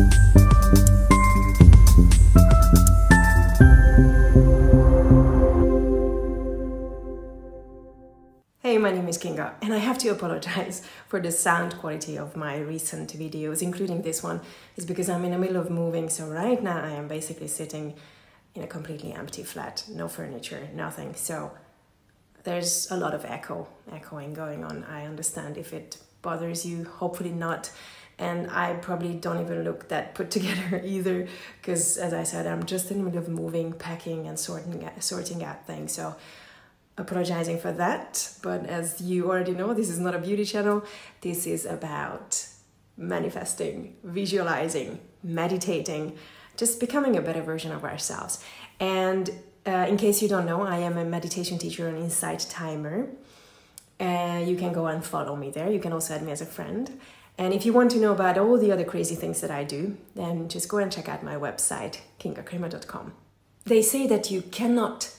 Hey, my name is Kinga, and I have to apologize for the sound quality of my recent videos, including this one. It's because I'm in the middle of moving, so right now I am basically sitting in a completely empty flat, no furniture, nothing. So there's a lot of echoing going on. I understand if it bothers you, hopefully not. And I probably don't even look that put together either, because as I said, I'm just in the middle of moving, packing and sorting out things. So apologizing for that, but as you already know, this is not a beauty channel. This is about manifesting, visualizing, meditating, just becoming a better version of ourselves. And in case you don't know, I am a meditation teacher and insight timer. You can go and follow me there. You can also add me as a friend. And if you want to know about all the other crazy things that I do, then just go and check out my website, kingakramer.com. They say that you cannot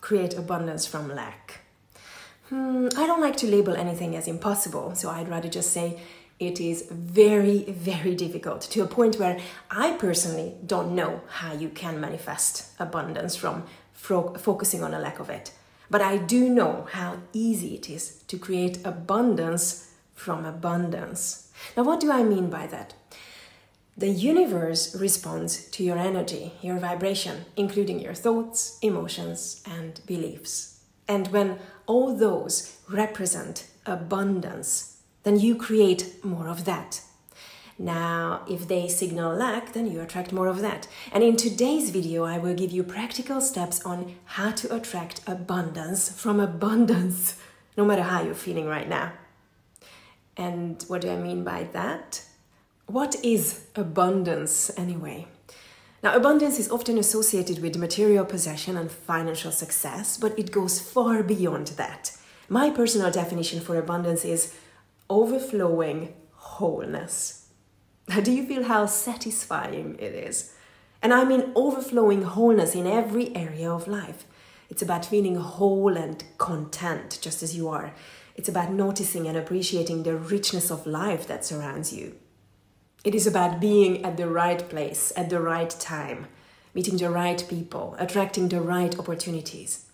create abundance from lack. I don't like to label anything as impossible, so I'd rather just say it is very, very difficult, to a point where I personally don't know how you can manifest abundance from focusing on a lack of it. But I do know how easy it is to create abundance from abundance. Now, what do I mean by that? The universe responds to your energy, your vibration, including your thoughts, emotions, and beliefs. And when all those represent abundance, then you create more of that. Now, if they signal lack, then you attract more of that. And in today's video, I will give you practical steps on how to attract abundance from abundance, no matter how you're feeling right now. And what do I mean by that? What is abundance anyway? Now, abundance is often associated with material possession and financial success, but it goes far beyond that. My personal definition for abundance is overflowing wholeness. Now, do you feel how satisfying it is? And I mean overflowing wholeness in every area of life. It's about feeling whole and content just as you are. It's about noticing and appreciating the richness of life that surrounds you. It is about being at the right place, at the right time, meeting the right people, attracting the right opportunities.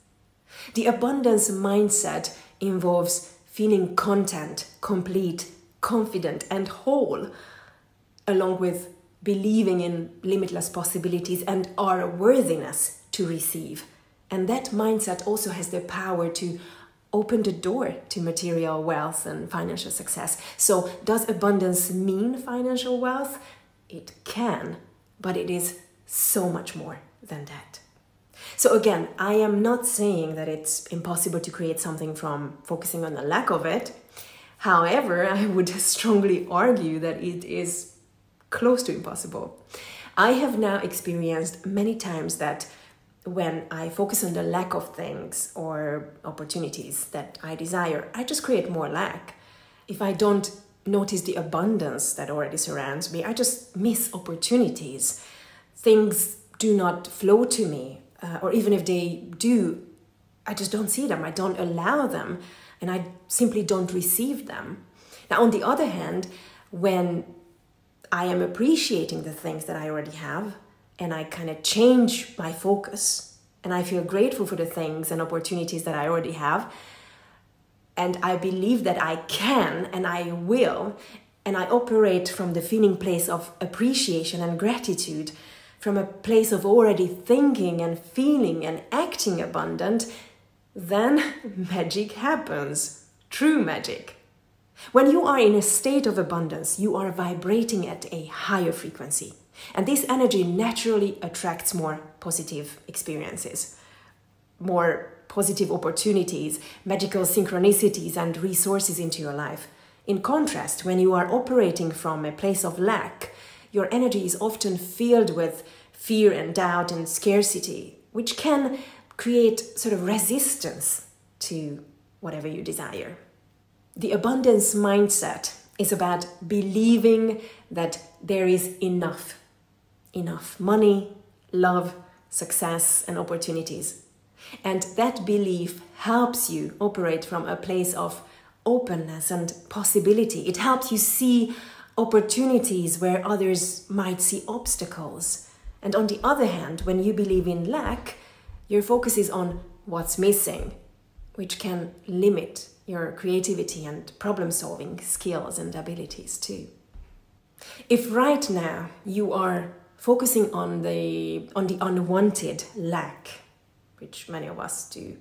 The abundance mindset involves feeling content, complete, confident, and whole, along with believing in limitless possibilities and our worthiness to receive. And that mindset also has the power to open the door to material wealth and financial success. So does abundance mean financial wealth? It can, but it is so much more than that. So again, I am not saying that it's impossible to create something from focusing on the lack of it. However, I would strongly argue that it is close to impossible. I have now experienced many times that when I focus on the lack of things or opportunities that I desire, I just create more lack. If I don't notice the abundance that already surrounds me, I just miss opportunities. Things do not flow to me, or even if they do, I just don't see them. I don't allow them, and I simply don't receive them. Now, on the other hand, when I am appreciating the things that I already have, and I kind of change my focus, and I feel grateful for the things and opportunities that I already have, and I believe that I can and I will, and I operate from the feeling place of appreciation and gratitude, from a place of already thinking and feeling and acting abundant, then magic happens. True magic. When you are in a state of abundance, you are vibrating at a higher frequency. And this energy naturally attracts more positive experiences, more positive opportunities, magical synchronicities, and resources into your life. In contrast, when you are operating from a place of lack, your energy is often filled with fear and doubt and scarcity, which can create sort of resistance to whatever you desire. The abundance mindset is about believing that there is enough money, love, success, and opportunities. And that belief helps you operate from a place of openness and possibility. It helps you see opportunities where others might see obstacles. And on the other hand, when you believe in lack, your focus is on what's missing, which can limit your creativity and problem-solving skills and abilities too. If right now you are focusing on the unwanted lack, which many of us do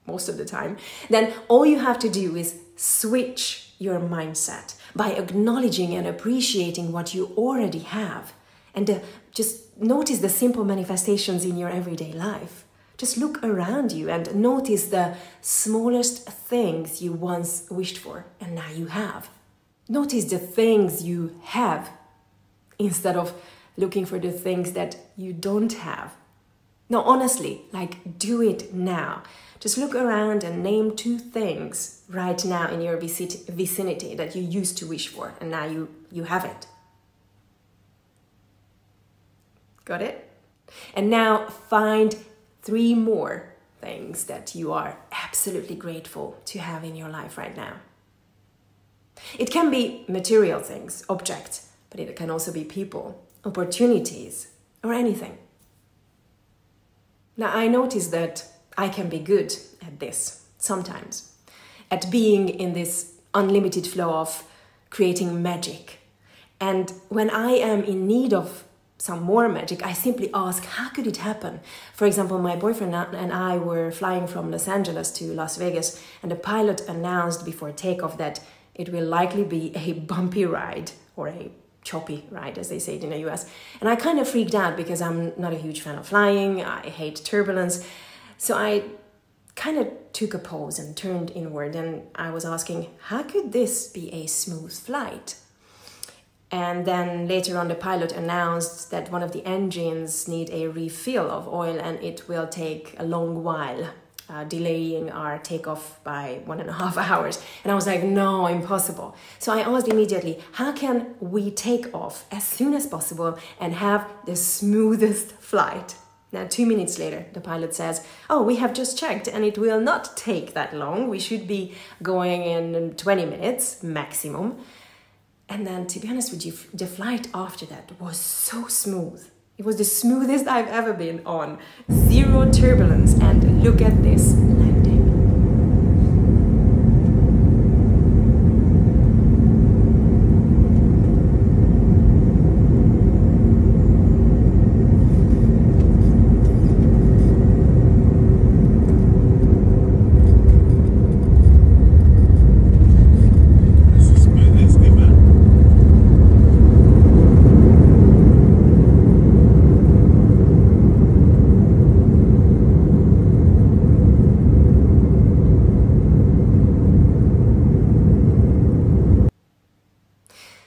most of the time, then all you have to do is switch your mindset by acknowledging and appreciating what you already have, and just notice the simple manifestations in your everyday life. Just look around you and notice the smallest things you once wished for and now you have. Notice the things you have instead of looking for the things that you don't have. No, honestly, do it now. Just look around and name 2 things right now in your vicinity that you used to wish for and now you have it. Got it? And now find 3 more things that you are absolutely grateful to have in your life right now. It can be material things, objects, but it can also be people, opportunities, or anything. Now, I notice that I can be good at this sometimes, at being in this unlimited flow of creating magic. And when I am in need of some more magic, I simply ask, how could it happen? For example, my boyfriend and I were flying from Los Angeles to Las Vegas, and the pilot announced before takeoff that it will likely be a bumpy ride, or a choppy ride, as they say it in the US. And I kind of freaked out because I'm not a huge fan of flying. I hate turbulence. So I kind of took a pause and turned inward, and I was asking, how could this be a smooth flight? And then later on, the pilot announced that one of the engines need a refill of oil and it will take a long while, delaying our takeoff by 1.5 hours. And I was like, no, impossible. So I asked immediately, how can we take off as soon as possible and have the smoothest flight? Now, 2 minutes later, the pilot says, oh, we have just checked and it will not take that long. We should be going in 20 minutes maximum. And then, to be honest with you, the flight after that was so smooth. It was the smoothest I've ever been on. 0 turbulence, and look at this landing.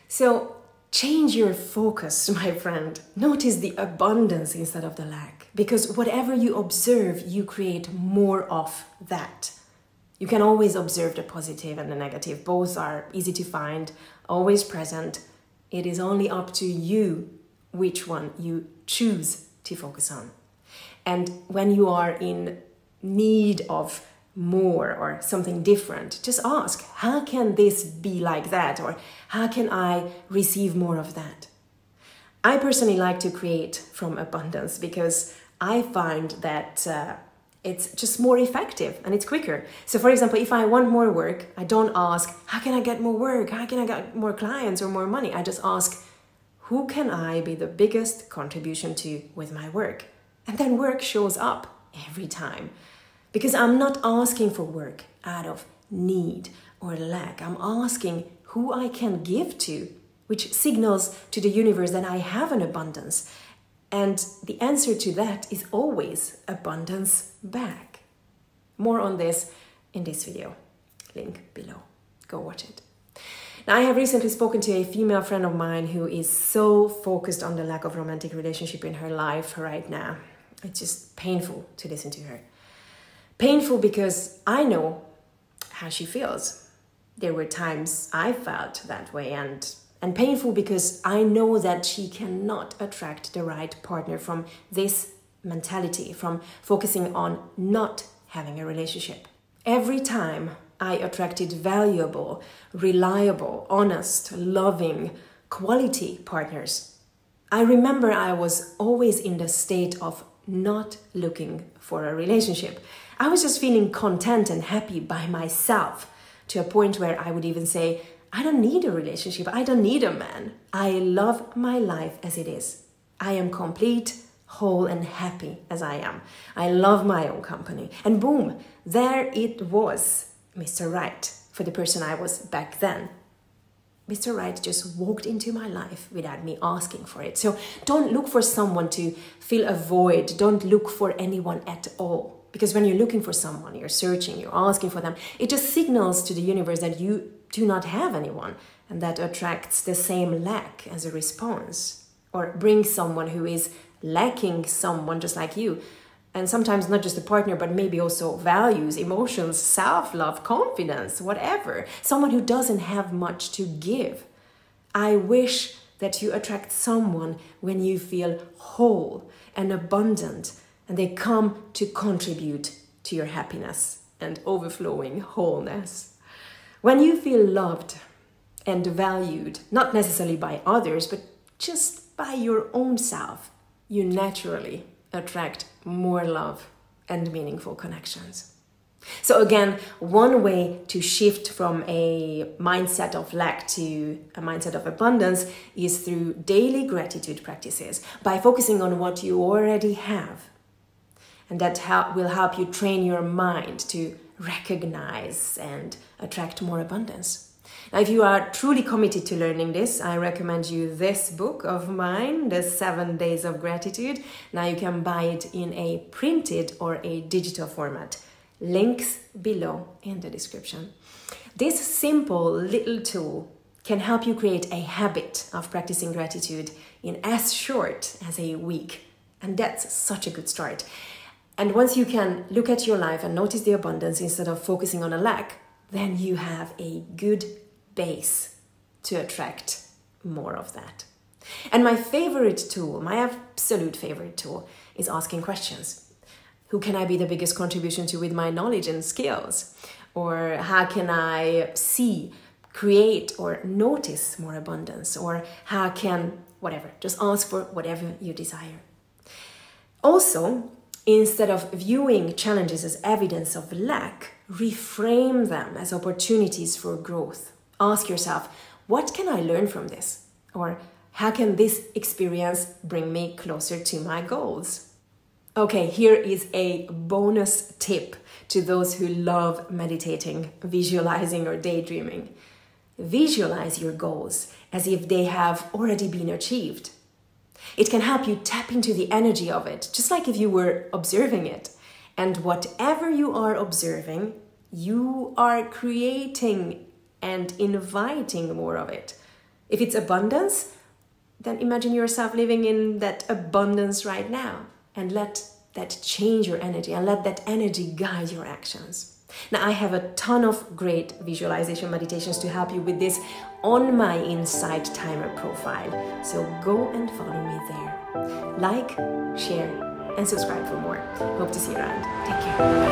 So change your focus, my friend. Notice the abundance instead of the lack, because whatever you observe, you create more of that. You can always observe the positive and the negative. Both are easy to find, always present. It is only up to you which one you choose to focus on. And when you are in need of more or something different, just ask, how can this be like that? Or how can I receive more of that? I personally like to create from abundance because I find that it's just more effective and it's quicker. So for example, if I want more work, I don't ask, how can I get more work? How can I get more clients or more money? I just ask, who can I be the biggest contribution to with my work? And then work shows up every time. Because I'm not asking for work out of need or lack. I'm asking who I can give to, which signals to the universe that I have an abundance. And the answer to that is always abundance back. More on this in this video. Link below. Go watch it. Now, I have recently spoken to a female friend of mine who is so focused on the lack of romantic relationship in her life right now. It's just painful to listen to her. Painful because I know how she feels. There were times I felt that way, and painful because I know that she cannot attract the right partner from this mentality, from focusing on not having a relationship. Every time I attracted valuable, reliable, honest, loving, quality partners. I remember I was always in the state of not looking for a relationship. I was just feeling content and happy by myself, to a point where I would even say, I don't need a relationship, I don't need a man. I love my life as it is. I am complete, whole and happy as I am. I love my own company. And boom, there it was, Mr. Right, for the person I was back then. Mr. Right just walked into my life without me asking for it. So don't look for someone to fill a void. Don't look for anyone at all. Because when you're looking for someone, you're searching, you're asking for them, it just signals to the universe that you do not have anyone, and that attracts the same lack as a response, or brings someone who is lacking someone just like you. And sometimes not just a partner, but maybe also values, emotions, self-love, confidence, whatever. Someone who doesn't have much to give. I wish that you attract someone when you feel whole and abundant, and they come to contribute to your happiness and overflowing wholeness. When you feel loved and valued, not necessarily by others, but just by your own self, you naturally attract more love and meaningful connections. So again, one way to shift from a mindset of lack to a mindset of abundance is through daily gratitude practices, by focusing on what you already have. And that will help you train your mind to recognize and attract more abundance. Now, if you are truly committed to learning this, I recommend you this book of mine, The 7 Days of Gratitude. Now you can buy it in a printed or a digital format. Links below in the description. This simple little tool can help you create a habit of practicing gratitude in as short as a week. And that's such a good start. And once you can look at your life and notice the abundance instead of focusing on a lack, then you have a good base to attract more of that. And my favorite tool, my absolute favorite tool, is asking questions. Who can I be the biggest contribution to with my knowledge and skills? Or how can I see, create, or notice more abundance? Or how can, whatever, just ask for whatever you desire. Also, instead of viewing challenges as evidence of lack, reframe them as opportunities for growth. Ask yourself, what can I learn from this? Or how can this experience bring me closer to my goals? Okay, here is a bonus tip to those who love meditating, visualizing, or daydreaming. Visualize your goals as if they have already been achieved. It can help you tap into the energy of it, just like if you were observing it. And whatever you are observing, you are creating and inviting more of it. If it's abundance, then imagine yourself living in that abundance right now, and let that change your energy and let that energy guide your actions. Now, I have a ton of great visualization meditations to help you with this on my Insight Timer profile. So go and follow me there. Like, share, and subscribe for more. Hope to see you around. Take care.